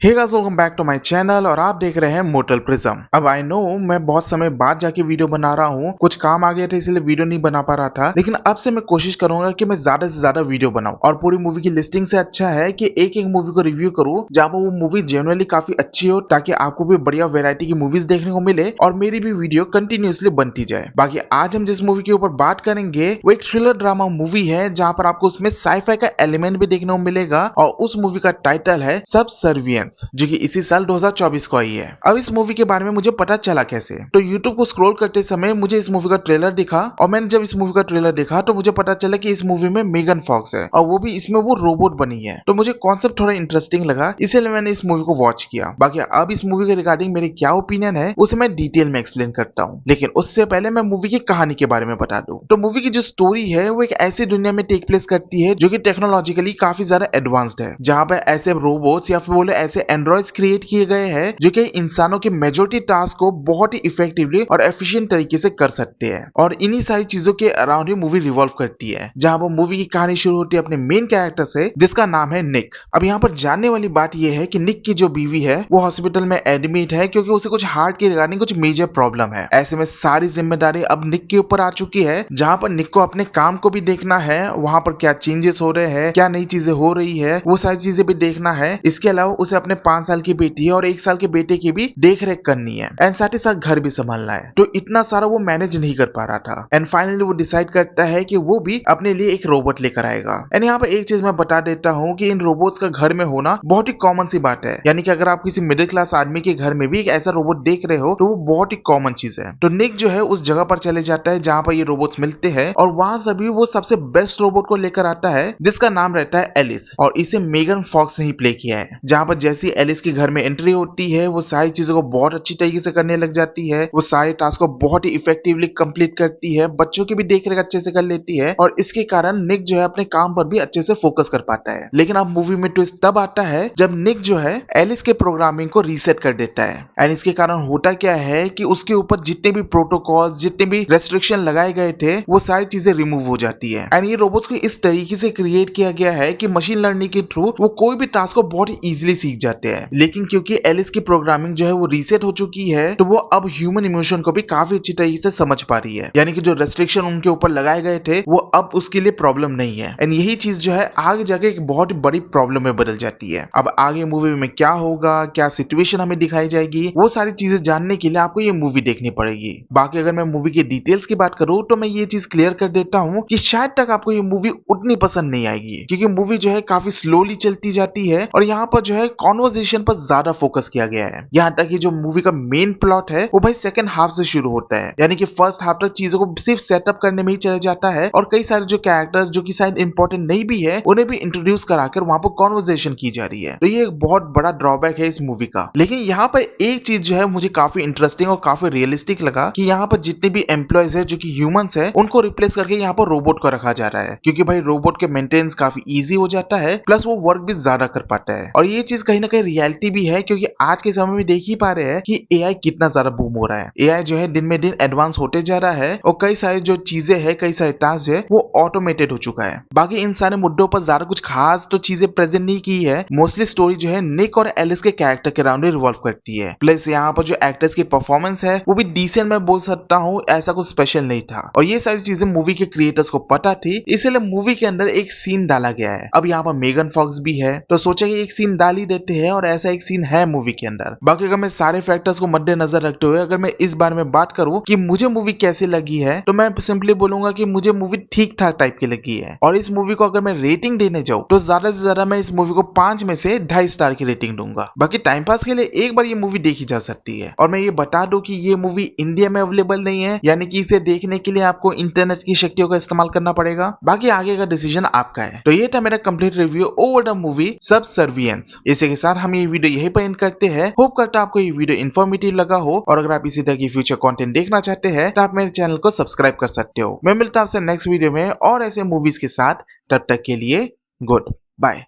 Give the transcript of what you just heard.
Hey guys, welcome back to my channel और आप देख रहे हैं मोटल प्रिज्म। अब आई नो मैं बहुत समय बाद जाके वीडियो बना रहा हूँ, कुछ काम आ गया था इसलिए वीडियो नहीं बना पा रहा था, लेकिन अब से मैं कोशिश करूंगा कि मैं ज्यादा से ज्यादा वीडियो बनाऊं और पूरी मूवी की लिस्टिंग से अच्छा है कि एक एक मूवी को रिव्यू करूं जहां पर वो मूवी जेन्युइनली काफी अच्छी हो, ताकि आपको भी बढ़िया वेरायटी की मूवीज देखने को मिले और मेरी भी वीडियो कंटिन्यूअसली बनती जाए। बाकी आज हम जिस मूवी के ऊपर बात करेंगे वो एक थ्रिलर ड्रामा मूवी है जहां पर आपको उसमें साईफाई का एलिमेंट भी देखने को मिलेगा और उस मूवी का टाइटल है सबसर्वियंस, जो कि इसी साल 2024 को आई है। अब इस मूवी के बारे में मुझे पता चला कैसे, तो यूट्यूब को स्क्रॉल करते समय मुझे इस मूवी का ट्रेलर दिखा और मैंने जब इस मूवी का ट्रेलर देखा तो मुझे पता चला कि इस मूवी में मेगन फॉक्स है और वो भी इसमें वो रोबोट बनी है। तो मुझे कॉन्सेप्ट थोड़ा इंटरेस्टिंग लगा, इसलिए मैंने इस मूवी को वॉच किया। बाकी अब इस मूवी के रिगार्डिंग मेरे क्या ओपिनियन है उसे मैं डिटेल में एक्सप्लेन करता हूँ, लेकिन उससे पहले मैं मूवी की कहानी के बारे में बता दूं। तो मूवी की जो स्टोरी है वो एक ऐसी दुनिया में टेक प्लेस करती है जो कि टेक्नोलॉजिकली काफी ज्यादा एडवांस्ड है, जहां पर ऐसे रोबोट्स या फिर बोले ऐसे एंड्रॉइड्स क्रिएट किए गए हैं जो कि इंसानों के मेजॉरिटी टास्क को बहुत ही इफेक्टिवली और एफिशिएंट तरीके से कर सकते हैं। और इन्हीं सारी चीजों के अराउंड ही मूवी रिवॉल्व करती है, जहां पर मूवी की कहानी शुरू होती है अपने मेन कैरेक्टर से जिसका नाम है निक। अब यहाँ पर जानने वाली बात यह है कि निक की जो बीवी है वो हॉस्पिटल में एडमिट है क्योंकि उसे कुछ हार्ट के रिगार्डिंग कुछ मेजर प्रॉब्लम है। ऐसे में सारी जिम्मेदारी अब निक के ऊपर आ चुकी है, जहां पर निक को अपने काम को भी देखना है, वहां पर क्या चेंजेस हो रहे हैं, क्या नई चीजें हो रही है, वो सारी चीजें भी देखना है। इसके अलावा उसे अपने 5 साल की बेटी और 1 साल के बेटे की भी देख रेख करनी है एंड साथ ही साथ घर भी संभालना है। तो इतना सारा वो मैनेज नहीं कर पा रहा था एंड फाइनली वो डिसाइड करता है कि वो भी अपने लिए एक रोबोट लेकर आएगा। एंड यहाँ पर एक चीज मैं बता देता हूँ कि इन रोबोट्स का घर में होना बहुत ही कॉमन सी बात है, यानी कि अगर आप किसी मिडिल क्लास आदमी के घर में भी एक ऐसा रोबोट देख रहे हो तो वो बहुत ही कॉमन चीज है। तो निक जो है उस जगह पर चले जाता है जहां पर ये रोबोट्स मिलते हैं और वहां से भी वो सबसे बेस्ट रोबोट को लेकर आता है जिसका नाम रहता है एलिस, और इसे मेगन फॉक्स ने ही प्ले किया है। जहां पर जैसी एलिस की घर में एंट्री होती है वो सारी चीजों को बहुत अच्छी तरीके से करने लग जाती है, वो सारे टास्क को बहुत ही इफेक्टिवली कंप्लीट करती है, बच्चों की भी देखरेख अच्छे से कर लेती है और इसके कारण निक जो है अपने काम पर भी अच्छे से फोकस कर पाता है। लेकिन अब मूवी में ट्विस्ट तब आता है जब निक जो है एलिस के प्रोग्रामिंग को रीसेट कर देता है एंड इसके कारण होता क्या है कि उसके ऊपर जितने भी प्रोटोकॉल, जितने भी रेस्ट्रिक्शन लगाए गए थे वो सारी चीजें रिमूव हो जाती है। एंड ये रोबोट्स को इस तरीके से क्रिएट किया गया है कि मशीन लर्निंग के थ्रू वो कोई भी टास्क को बहुत ही इजीली सीख जाते हैं। लेकिन क्योंकि एलिस की प्रोग्रामिंग जो है वो रीसेट हो चुकी है तो वो अब ह्यूमन इमोशन को भी काफी अच्छी तरीके से समझ पा रही है, यानी कि जो रेस्ट्रिक्शन उनके ऊपर लगाए गए थे वो अब उसके लिए प्रॉब्लम नहीं है। एंड यही चीज जो है आगे जाके एक बहुत बड़ी प्रॉब्लम में बदल जाती है। अब आगे मूवी में क्या होगा, क्या सिचुएशन हमें दिखाई जाएगी, वो सारी चीजें जानने के लिए आपको ये मूवी देखनी पड़ेगी। बाकी अगर मैं मूवी की डिटेल्स की बात करूं तो मैं ये चीज क्लियर कर देता हूं कि शायद तक आपको ये मूवी उतनी पसंद नहीं आएगी, क्योंकि मूवी जो है काफी स्लोली चलती जाती है और यहाँ पर जो है कॉन्वर्सेशन पर ज्यादा फोकस किया गया है। यहाँ तक कि जो मूवी का मेन प्लॉट है वो भाई सेकंड हाफ से शुरू होता है, यानी कि फर्स्ट हाफ तक चीजों को सिर्फ सेटअप करने में ही चले जाता है और कई सारे जो कैरेक्टर्स जो कि शायद इंपॉर्टेंट नहीं भी है उन्हें भी इंट्रोड्यूस कराकर वहां पर कॉन्वर्सेशन की जा रही है। तो ये एक बहुत बड़ा ड्रॉबैक है इस मूवी का। लेकिन यहाँ पर एक चीज जो है मुझे काफी इंटरेस्टिंग और काफी रियलिस्टिक लगा कि यहाँ पर जितने भी एम्प्लॉयज है जो कि ह्यूमंस है उनको रिप्लेस करके यहाँ पर रोबोट को रखा जा रहा है, क्योंकि भाई रोबोट के मेंटेनेंस काफी इजी हो जाता है, प्लस वो वर्क भी ज्यादा कर पाता है। और ये चीज कहीं ना कहीं रियलिटी भी है, क्योंकि आज के समय में देख ही पा रहे हैं कि एआई कितना ज्यादा बूम हो रहा है। एआई जो है दिन में दिन एडवांस होते जा रहा है और कई सारी जो चीजें है, कई सारे टास्क है वो ऑटोमेटेड हो चुका है। बाकी इन सारे मुद्दों पर ज्यादा कुछ खास तो चीजें प्रेजेंट नहीं की है। मोस्टली स्टोरी जो है निक और एलिस के कैरेक्टर के अराउंड रिवॉल्व करती है, प्लस यहाँ पर जो एक्टर्स की परफॉर्मेंस है वो भी डिसेंट मैं बोल सकता हूँ, ऐसा कुछ स्पेशल नहीं था। और ये सारी चीजें मूवी के क्रिएटर्स को पता थी, इसलिए मूवी के अंदर एक सीन डाला गया है। अब यहाँ पर मेगन फॉक्स भी है तो सोचा कि एक सीन डाल ही देते हैं और ऐसा एक सीन है मूवी के अंदर। बाकी अगर मैं सारे फैक्टर्स को मद्देनजर रखते हुए अगर मैं इस बारे में बात करूं कि मुझे मूवी कैसी लगी है तो मैं सिंपली बोलूंगा कि मुझे मूवी ठीक ठाक टाइप की लगी है। और इस मूवी को अगर मैं रेटिंग देने जाऊं तो ज्यादा से ज्यादा मैं इस मूवी को 5 में से 2.5 स्टार की रेटिंग दूंगा। बाकी टाइम पास के लिए एक बार ये मूवी देखी जा सकती है। और मैं ये बता दूं कि ये मूवी इंडिया में अवेलेबल नहीं है, यानी कि इसे देखने के लिए आपको इंटरनेट की शक्तियों का इस्तेमाल करना पड़ेगा। बाकी आगे का डिसीजन आपका है। तो ये था मेरा complete review over the movie Subservience. इसी के साथ हम ये वीडियो यहीं पर एंड करते हैं। होप करता आपको ये वीडियो इन्फॉर्मेटिव लगा हो, और अगर आप इसी तरह की फ्यूचर कंटेंट देखना चाहते हैं तो आप मेरे चैनल को सब्सक्राइब कर सकते हो। मैं मिलता हूं आपसे नेक्स्ट वीडियो में और ऐसे मूवीज के साथ। तब तक के लिए गुड बाय।